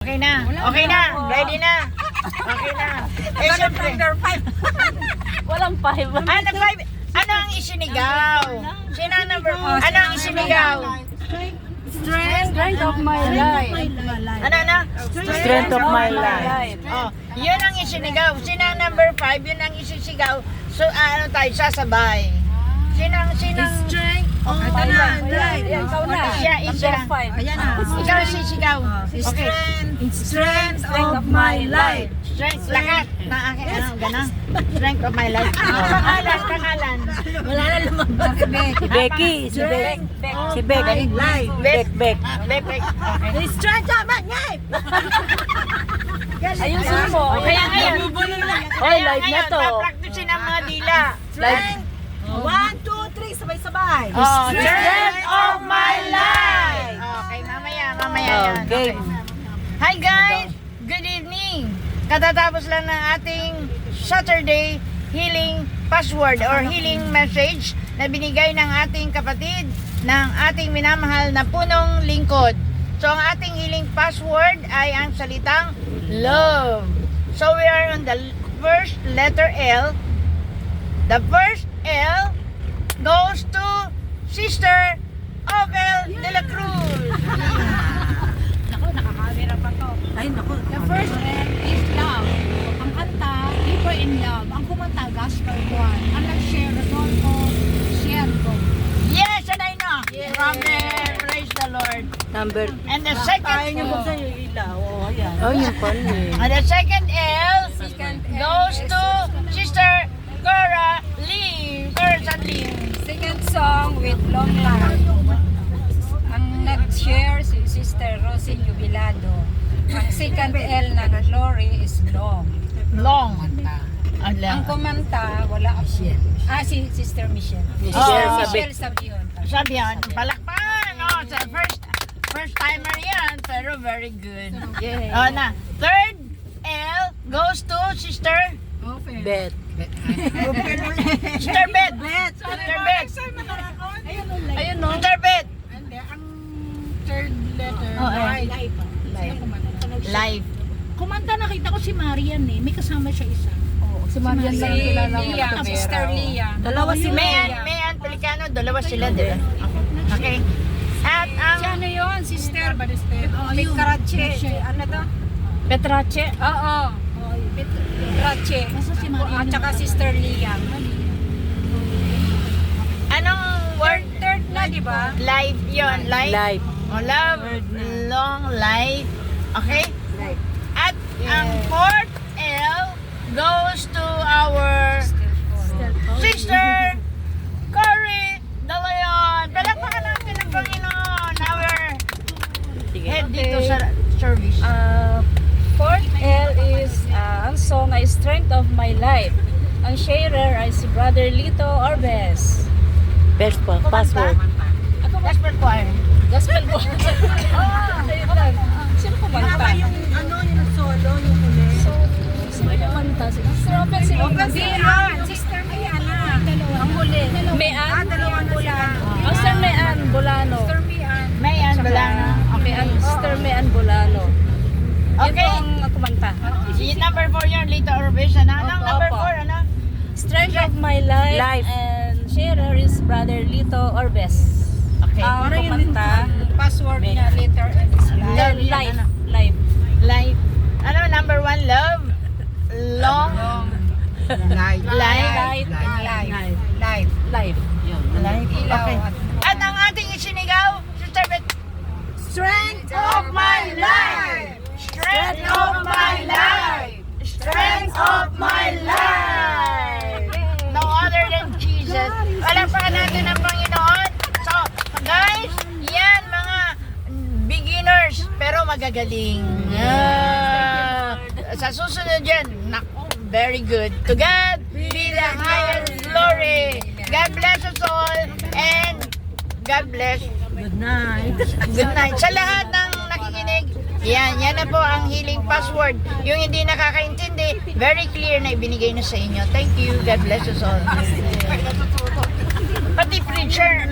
Okay na. Okay na. Ready na. Okay na. Eh, syempre. Walang 5. Ano, five? Ano ang isinigaw? Sino ang number? Ano ang isinigaw? Strength of my life. Ano? Strength of my life. Oh, yun ang isinigaw. Sino ang number 5? Yun ang isisigaw. So, ano tayo? Sasabay. Sino? Strength of my life. Ikaw na. Siya. Number 5. Ayan na. Ikaw ang sisigaw. Okay. Strength of my life. Strength, lakas ng akin. Ano, gano'n? Strength of my life. Pangalan. Wala na lumabas. Si Becky. Si Beck. Si Beck. Life. Beck. Bek. Okay. Strength of my life. Ayusin mo. Kaya ngayon. Oy, live na to. Practicein ang mga dila. Live. 1, 2, 3, sabay-sabay. Oh, strength of my life. Okay, mamaya yan. Okay. Hi guys, good evening. Katatapos lang ng ating Saturday healing password or healing message na binigay ng ating kapatid ng ating minamahal na punong lingkod. So ang ating healing password ay ang salitang love. So we are on the first letter L. The first L goes to Sister Ovel de la Cruz. Ay, naku. The first L is love. Ang kanta, Deeper in Love. Ang kumanta, Gospel 1. Ang nag-share, Rodolfo, share ko. Yes, and I know. Amen. Praise the Lord. Number. And the second Ayaw niyo buksan yung ilaw. Oh, ayan. Oh, yun pala eh. and the second L goes to Sister Cora Lee. Cora Lee. Second song with Long Life. Ang nag-share si Sister Rosie Jubilado. Ang second L ng Glory is Long. Long. Ang kumanta, wala ako. Si Sister Michelle. Oh, Michelle Sabion. Sabi yan, palakpan. Oh, sa first timer yan, pero very good. Yeah. Oh, na. Third L goes to Sister Bet. Sister Bet. Sister Bet. Ayun no. Sister Bet. Ang third letter, Life. Life. Kumanta nakita ko si Marian eh. May kasama siya isa. Si Marian lang kilala ko. Lia, Sister Lia. Dalawa si Mayan Pelicano, dalawa sila, di ba? Okay. At Si ang ano yun? Sister Petrache. Ano to? Petrache. Oo. Petrache. At saka Sister Lia. anong word? Third na, di ba? Life yon, life. Live. Oh, love, long life. Okay? At ang fourth L goes to our Sister Cory De Leon. Palakpakan natin ang Panginoon. Our head dito sa service. Fourth L is ang song ay Strength of My Life. Ang sharer ay si Brother Lito Orbes. Best pa, password. Ako gospel choir. Gospel ko. Ayun lang. Sino kumanta? Yung ano, yung solo, yung huli. So, sino kumanta? Si Robert, si Mayan. Sister Mayan na. Ang huli. Mayan. Dalawang Bulano. Ang Sir Mayan Bolano. Sister Mayan. Mayan Balana. Okay, ang Sister Mayan Bolano. Okay. Yun po ang kumanta. Number 4 yun, Lito Orbes. Ano? Anong Opo, number opo. 4? Ano? Strength of My Life. And sharer is Brother Lito Orbes. Okay. Ang kumanta. Password niya later and is live. Life. Life. Life. Ano, number 1, love. Long. Life. Life. Life. Live. Live. Life. Life. Ilaw. Okay. At ang ating isinigaw, Sister Bet, Strength of my life! Strength of my life! Strength of my life! No other than Jesus. Palakpakan natin ang Panginoon. So, guys, yan mga beginners pero magagaling. Sa susunod yan, naku, very good. To God be the highest glory. God bless us all and God bless. Good night. Good night. Sa lahat ng nakikinig, yan na po ang healing password. Yung hindi nakakaintindi, very clear na ibinigay na sa inyo. Thank you. God bless us all. Pati preacher,